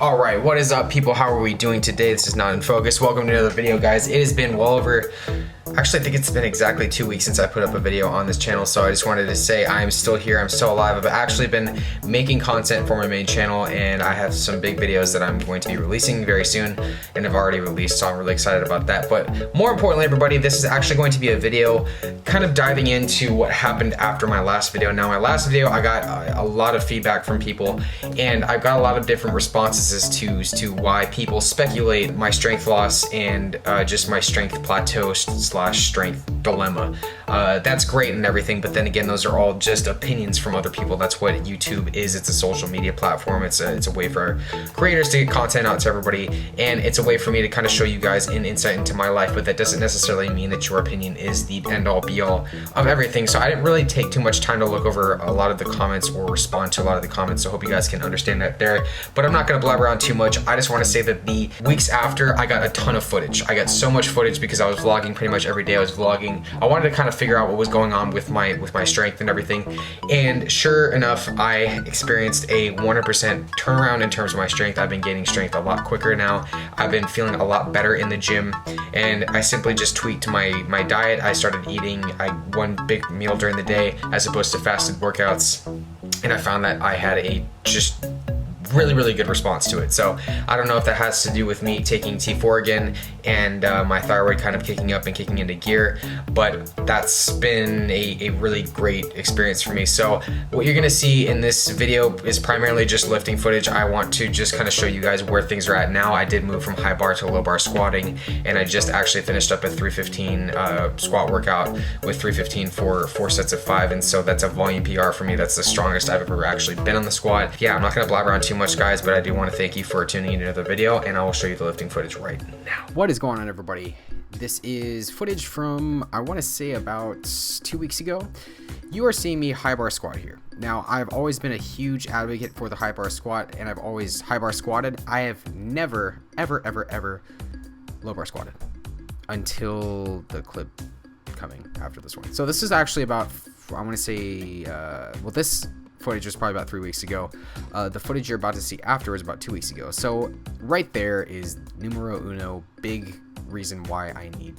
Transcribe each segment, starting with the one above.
All right, what is up, people? How are we doing today? This is Not in Focus. Welcome to another video, guys. It has been well over, actually I think it's been exactly 2 weeks since I put up a video on this channel, so I just wanted to say I'm still here, I'm still alive. I've actually been making content for my main channel, and I have some big videos that I'm going to be releasing very soon, and have already released, so I'm really excited about that. But more importantly, everybody, this is actually going to be a video kind of diving into what happened after my last video. Now, my last video, I got a lot of feedback from people, and I've got a lot of different responses as to why people speculate my strength loss and just my strength plateau / strength dilemma. That's great and everything, but then again, those are all just opinions from other people. That's what YouTube is. It's a social media platform. It's a way for creators to get content out to everybody, and it's a way for me to kind of show you guys an insight into my life, but that doesn't necessarily mean that your opinion is the end-all be-all of everything. So I didn't really take too much time to look over a lot of the comments or respond to a lot of the comments, so I hope you guys can understand that there, but I'm not going to blabber on too much. I just want to say that the weeks after, I got a ton of footage. I got so much footage because I was vlogging pretty much every day. I was vlogging. I wanted to kind of figure out what was going on with my strength and everything, and sure enough, I experienced a 100% turnaround in terms of my strength. I've been gaining strength a lot quicker now. I've been feeling a lot better in the gym, and I simply just tweaked my diet. I started eating one big meal during the day as opposed to fasted workouts, and I found that I had a just really good response to it. So I don't know if that has to do with me taking T4 again and my thyroid kind of kicking up and kicking into gear, but that's been a really great experience for me. So what you're gonna see in this video is primarily just lifting footage. I want to just kind of show you guys where things are at now. I did move from high bar to low bar squatting, and I just actually finished up a 315 squat workout with 315 for 4 sets of 5, and so that's a volume PR for me. That's the strongest I've ever actually been on the squat. Yeah, I'm not gonna blabber on too much, guys, but I do want to thank you for tuning in to another video, and I will show you the lifting footage right now. What is going on, everybody? This is footage from, I want to say, about 2 weeks ago. You are seeing me high bar squat here. Now, I've always been a huge advocate for the high bar squat, and I've always high bar squatted. I have never, ever low bar squatted until the clip coming after this one. So this is actually about, I want to say, well, this footage was probably about 3 weeks ago. The footage you're about to see after is about 2 weeks ago. So right there is numero uno, big reason why I needed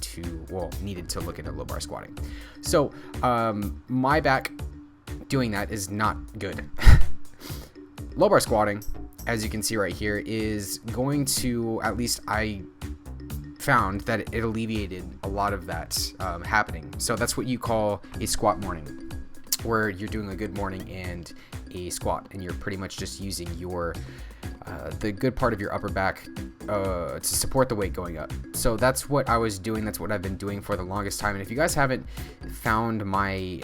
to look into low bar squatting. So my back doing that is not good. Low bar squatting, as you can see right here, is going to, at least I found that it alleviated a lot of that happening. So that's what you call a squat morning, where you're doing a good morning and a squat, and you're pretty much just using your the good part of your upper back to support the weight going up. So that's what I was doing. That's what I've been doing for the longest time. And if you guys haven't found my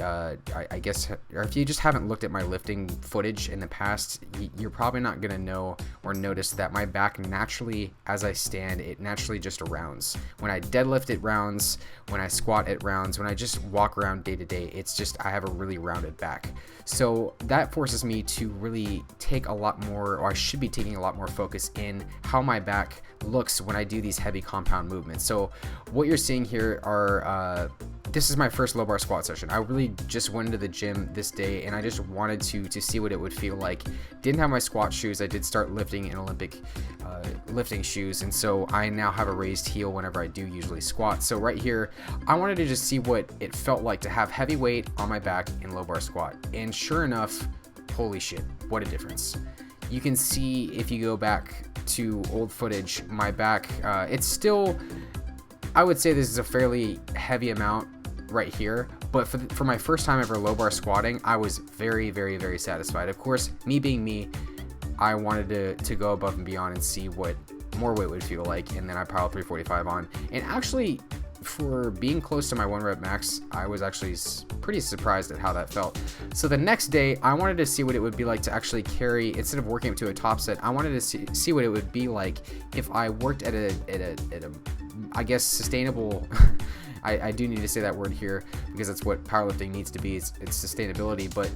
I guess, or if you just haven't looked at my lifting footage in the past, you're probably not gonna know or notice that my back naturally, as I stand, it naturally just rounds. When I deadlift, it rounds. When I squat, it rounds. When I just walk around day to day, it's just, I have a really rounded back. So that forces me to really take a lot more, or I should be taking a lot more focus in how my back looks when I do these heavy compound movements. So what you're seeing here are, this is my first low bar squat session. I really just went into the gym this day, and I just wanted to see what it would feel like. Didn't have my squat shoes. I did start lifting in Olympic lifting shoes, and so I now have a raised heel whenever I do usually squat. So right here, I wanted to just see what it felt like to have heavy weight on my back in low bar squat, and sure enough, holy shit, what a difference. You can see, if you go back to old footage, my back, it's still, I would say this is a fairly heavy amount right here, but for my first time ever low bar squatting, I was very satisfied. Of course, me being me, I wanted to go above and beyond and see what more weight would feel like, and then I piled 345 on, and actually, for being close to my 1 rep max, I was actually pretty surprised at how that felt. So the next day, I wanted to see what it would be like to actually carry, instead of working up to a top set, I wanted to see what it would be like if I worked at a I guess, sustainable I do need to say that word here because that's what powerlifting needs to be. It's sustainability, but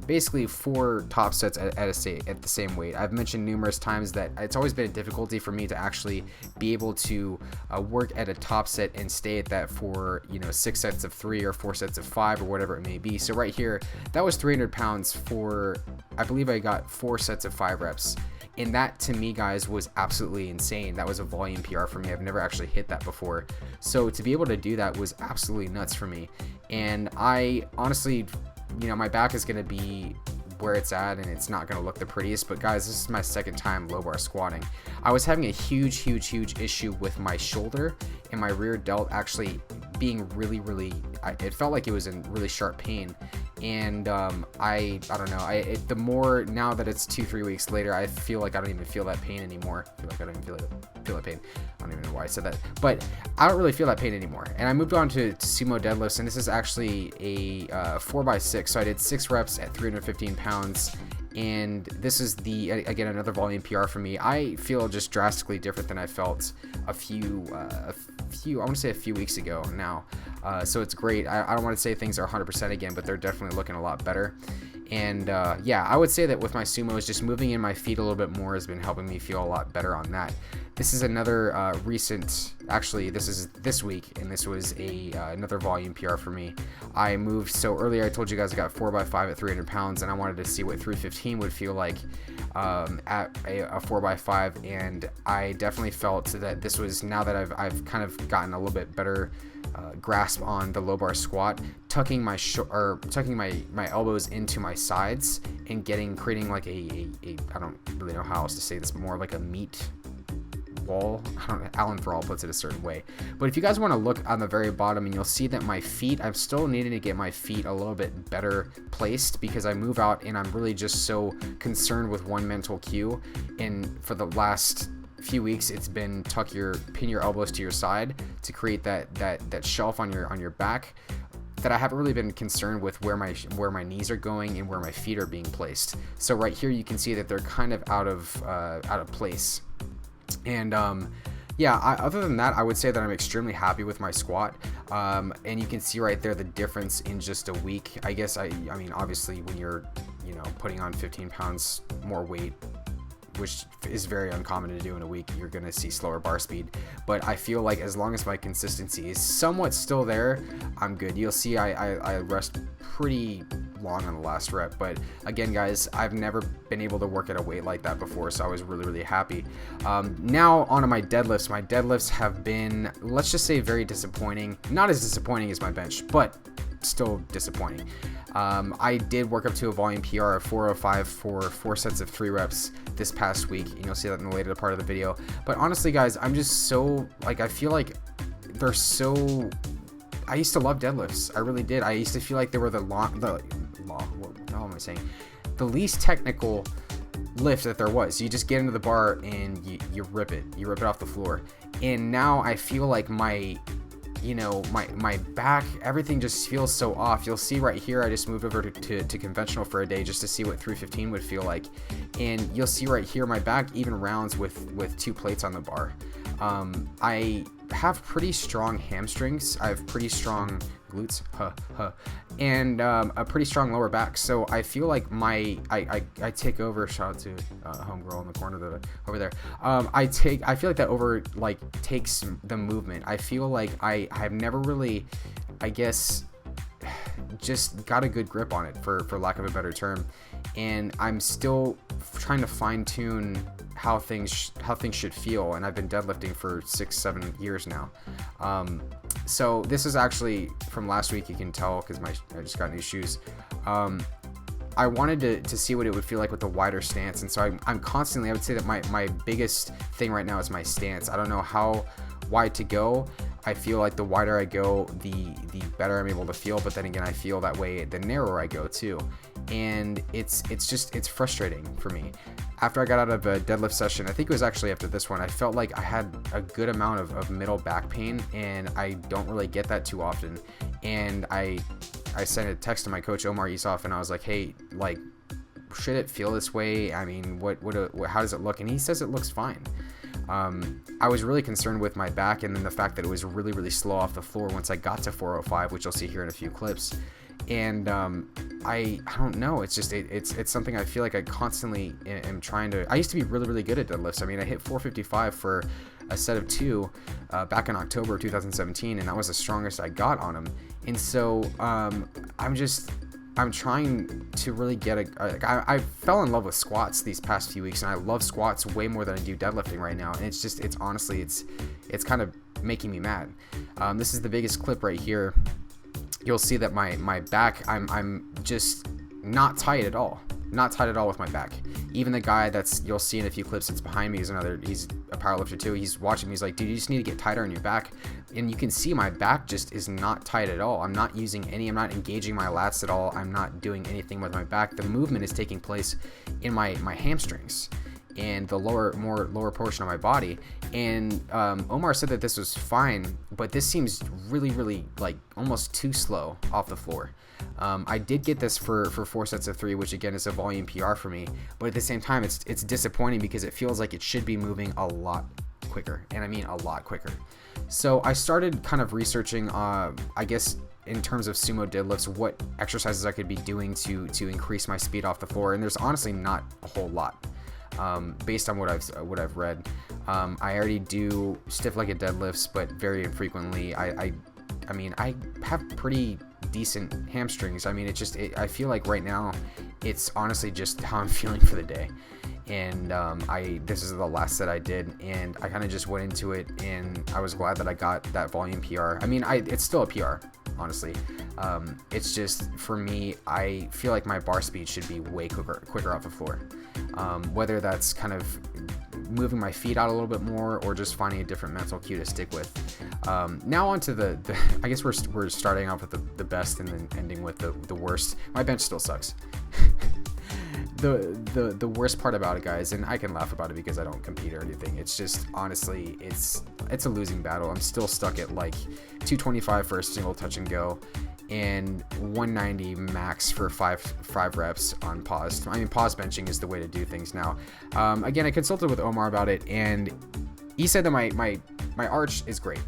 basically 4 top sets at the same weight. I've mentioned numerous times that it's always been a difficulty for me to actually be able to work at a top set and stay at that for 6 sets of 3 or 4 sets of 5 or whatever it may be. So right here, that was 300 pounds for, I believe I got 4 sets of 5 reps. And that to me, guys, was absolutely insane. That was a volume PR for me. I've never actually hit that before. So to be able to do that was absolutely nuts for me. And I honestly, my back is going to be where it's at, and it's not going to look the prettiest. But guys, this is my second time low bar squatting. I was having a huge issue with my shoulder and my rear delt actually being really, it felt like it was in really sharp pain. And I don't know, the more, now that it's 2-3 weeks later, I feel like I don't even feel that pain anymore. I feel like I don't even feel that pain. I don't even know why I said that, but I don't really feel that pain anymore. And I moved on to sumo deadlifts, and this is actually a 4x6. So I did 6 reps at 315 pounds. And this is again, another volume PR for me. I feel just drastically different than I felt a few weeks ago now. So it's great. I don't want to say things are 100% again, but they're definitely looking a lot better. And yeah, I would say that with my sumos, just moving in my feet a little bit more has been helping me feel a lot better on that. This is another actually this is this week, and this was another volume PR for me. I moved, so earlier I told you guys I got 4x5 at 300 pounds, and I wanted to see what 315 would feel like at a 4x5, and I definitely felt that this was, now that I've kind of gotten a little bit better grasp on the low bar squat, tucking my elbows into my sides and creating like a I don't really know how else to say this, but more like a meat wall. I don't know, Alan Thrall puts it a certain way. But if you guys want to look on the very bottom, and you'll see that my feet, I'm still needing to get my feet a little bit better placed, because I move out and I'm really just so concerned with one mental cue. And for the last few weeks, it's been pin your elbows to your side to create that shelf on your back, that I haven't really been concerned with where my knees are going and where my feet are being placed. So right here you can see that they're kind of out of place. And yeah, other than that, I would say that I'm extremely happy with my squat. And you can see right there the difference in just a week. I guess I mean, obviously when you're putting on 15 pounds more weight, which is very uncommon to do in a week, you're going to see slower bar speed. But I feel like as long as my consistency is somewhat still there, I'm good. You'll see I rest pretty long on the last rep. But again, guys, I've never been able to work at a weight like that before, so I was really happy. Now onto my deadlifts. My deadlifts have been, let's just say, very disappointing. Not as disappointing as my bench, but still disappointing. I did work up to a volume PR of 405 for 4 sets of 3 reps this past week, and you'll see that in the later part of the video. But honestly, guys, I'm just so, like, I feel like they're so, I used to love deadlifts. I really did. I used to feel like they were the least technical lift that there was. You just get into the bar and you rip it. You rip it off the floor. And now I feel like my back, everything just feels so off. You'll see right here, I just moved over to conventional for a day just to see what 315 would feel like. And you'll see right here, my back even rounds with 2 plates on the bar. I have pretty strong hamstrings. I have pretty strong glutes, and a pretty strong lower back. So I feel like I take over. Shout out to homegirl in the corner over there. I feel like that takes the movement. I feel like I have never really, I guess, just got a good grip on it, for lack of a better term. And I'm still trying to fine tune how things should feel, and I've been deadlifting for 6-7 years now. So this is actually from last week. You can tell because I just got new shoes. I wanted to see what it would feel like with a wider stance, and so I'm constantly, I would say that my biggest thing right now is my stance. I don't know how wide to go. I feel like the wider I go, the better I'm able to feel, but then again, I feel that way the narrower I go too. And it's frustrating for me. After I got out of a deadlift session, I think it was actually after this one, I felt like I had a good amount of middle back pain, and I don't really get that too often. And I sent a text to my coach, Omar Isaf, and I was like, hey, like, should it feel this way? I mean, how does it look? And he says it looks fine. I was really concerned with my back, and then the fact that it was really slow off the floor once I got to 405, which you'll see here in a few clips. And I don't know, it's just it's something I feel like I constantly am trying to. I used to be really good at deadlifts. I mean, I hit 455 for a set of 2 back in October of 2017, and that was the strongest I got on them. And so I'm just, I'm trying to really get I fell in love with squats these past few weeks, and I love squats way more than I do deadlifting right now. And it's honestly, it's kind of making me mad. This is the biggest clip right here. You'll see that my back, I'm just not tight at all. Not tight at all with my back. Even the guy you'll see in a few clips that's behind me he's a powerlifter too. He's watching me. He's like, dude, you just need to get tighter on your back. And you can see my back just is not tight at all. I'm not engaging my lats at all. I'm not doing anything with my back. The movement is taking place in my hamstrings and the lower portion of my body. And Omar said that this was fine, but this seems really, really like almost too slow off the floor. I did get this for 4 sets of 3, which again is a volume PR for me, but at the same time it's disappointing because it feels like it should be moving a lot quicker, and I mean a lot quicker. So I started kind of researching, I guess in terms of sumo deadlifts, what exercises I could be doing to increase my speed off the floor, and there's honestly not a whole lot. Based on what I've read. I already do stiff-legged deadlifts, but very infrequently. I mean, I have pretty decent hamstrings. I mean, I feel like right now, it's honestly just how I'm feeling for the day. And this is the last set I did, and I kind of just went into it, and I was glad that I got that volume PR. I mean, it's still a PR, honestly. It's just, for me, I feel like my bar speed should be way quicker off the floor. Whether that's kind of moving my feet out a little bit more or just finding a different mental cue to stick with. Now on to the I guess we're starting off with the best and then ending with the worst. My bench still sucks. The worst part about it, guys, and I can laugh about it because I don't compete or anything, it's just honestly it's a losing battle. I'm still stuck at like 225 for a single touch and go and 190 max for five reps on pause. I mean, pause benching is the way to do things now. Again, I consulted with Omar about it, and he said that my arch is great,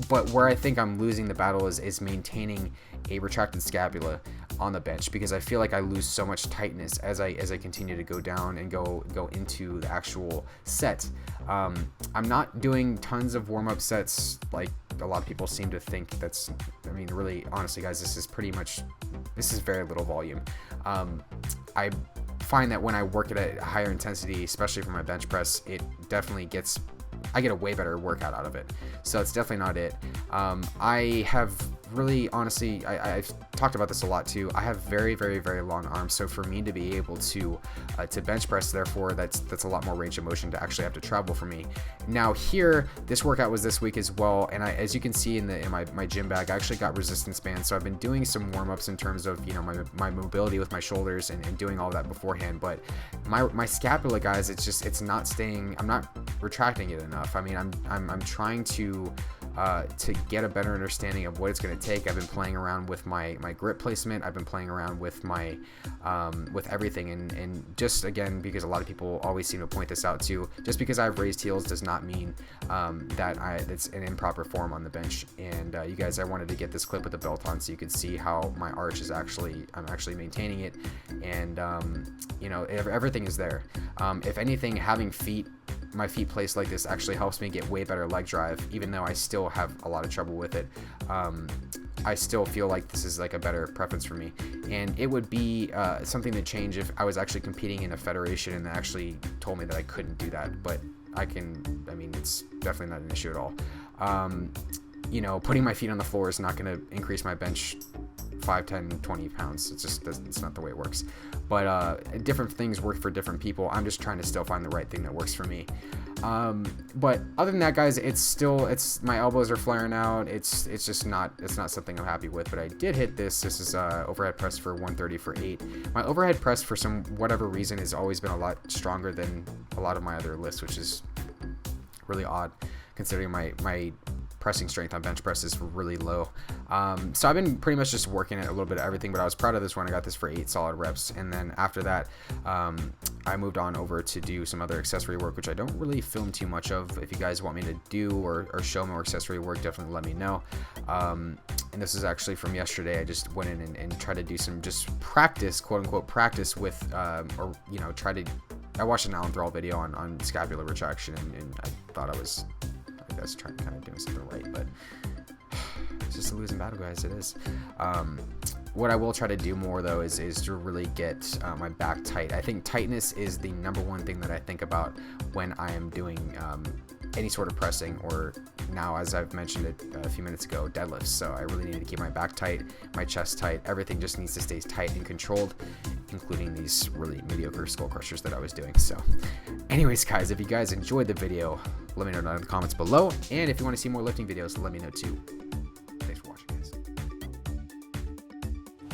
but where I think I'm losing the battle is maintaining a retracted scapula on the bench, because I feel like I lose so much tightness as I continue to go down and go into the actual set. I'm not doing tons of warm-up sets like a lot of people seem to think. I mean, really, honestly, guys, this is very little volume. I find that when I work at a higher intensity, especially for my bench press, it definitely I get a way better workout out of it. So it's definitely not it. I have really, honestly, I've talked about this a lot too. I have very, very, very long arms. So for me to be able to bench press, therefore, that's a lot more range of motion to actually have to travel for me. Now here, this workout was this week as well. And as you can see in my gym bag, I actually got resistance bands. So I've been doing some warm-ups in terms of, my mobility with my shoulders and doing all that beforehand. But my scapula, guys, it's not staying, I'm not retracting it enough. I mean, I'm trying to get a better understanding of what it's going to take. I've been playing around with my grip placement. I've been playing around with my with everything, and just again, because a lot of people always seem to point this out too, just because I have raised heels does not mean that it's an improper form on the bench. And you guys, I wanted to get this clip with the belt on so you can see how my arch is I'm actually maintaining it, and everything is there. If anything, having my feet placed like this actually helps me get way better leg drive, even though I still have a lot of trouble with it. I still feel like this is like a better preference for me, and it would be something to change if I was actually competing in a federation and they actually told me that I couldn't do that, but I mean, it's definitely not an issue at all. Putting my feet on the floor is not going to increase my bench 5, 10, 20 pounds. It's not the way it works. But different things work for different people. I'm just trying to still find the right thing that works for me. But other than that, guys, my elbows are flaring out. It's not something I'm happy with, but I did hit this. This is overhead press for 130 for 8. My overhead press, for some whatever reason, has always been a lot stronger than a lot of my other lifts, which is really odd considering my pressing strength on bench press is really low. So I've been pretty much just working at a little bit of everything, but I was proud of this one. I got this for 8 solid reps, and then after that, I moved on over to do some other accessory work, which I don't really film too much of. If you guys want me to do or show more accessory work, definitely let me know. And this is actually from yesterday. I just went in and tried to do some just practice, quote unquote practice with, I watched an Alan Thrall video on scapular retraction, and I thought I was kind of doing something right, but it's just a losing battle, guys. It is. What I will try to do more though is to really get my back tight. I think tightness is the #1 thing that I think about when I am doing any sort of pressing, or now, as I've mentioned it a few minutes ago, deadlifts. So I really need to keep my back tight, my chest tight. Everything just needs to stay tight and controlled, including these really mediocre skull crushers that I was doing. So anyways, guys, if you guys enjoyed the video, let me know down in the comments below. And if you want to see more lifting videos, let me know too. Thanks for watching, guys.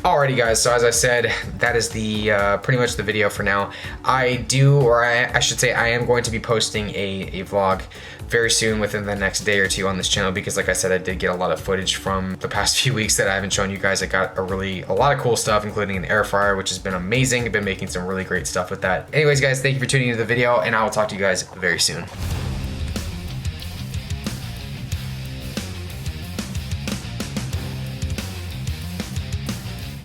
Alrighty guys, so as I said, that is the pretty much the video for now. I should say I am going to be posting a vlog very soon, within the next day or two, on this channel, because like I said, I did get a lot of footage from the past few weeks that I haven't shown you guys. I got a lot of cool stuff, including an air fryer, which has been amazing. I've been making some really great stuff with that. Anyways guys, thank you for tuning into the video, and I will talk to you guys very soon.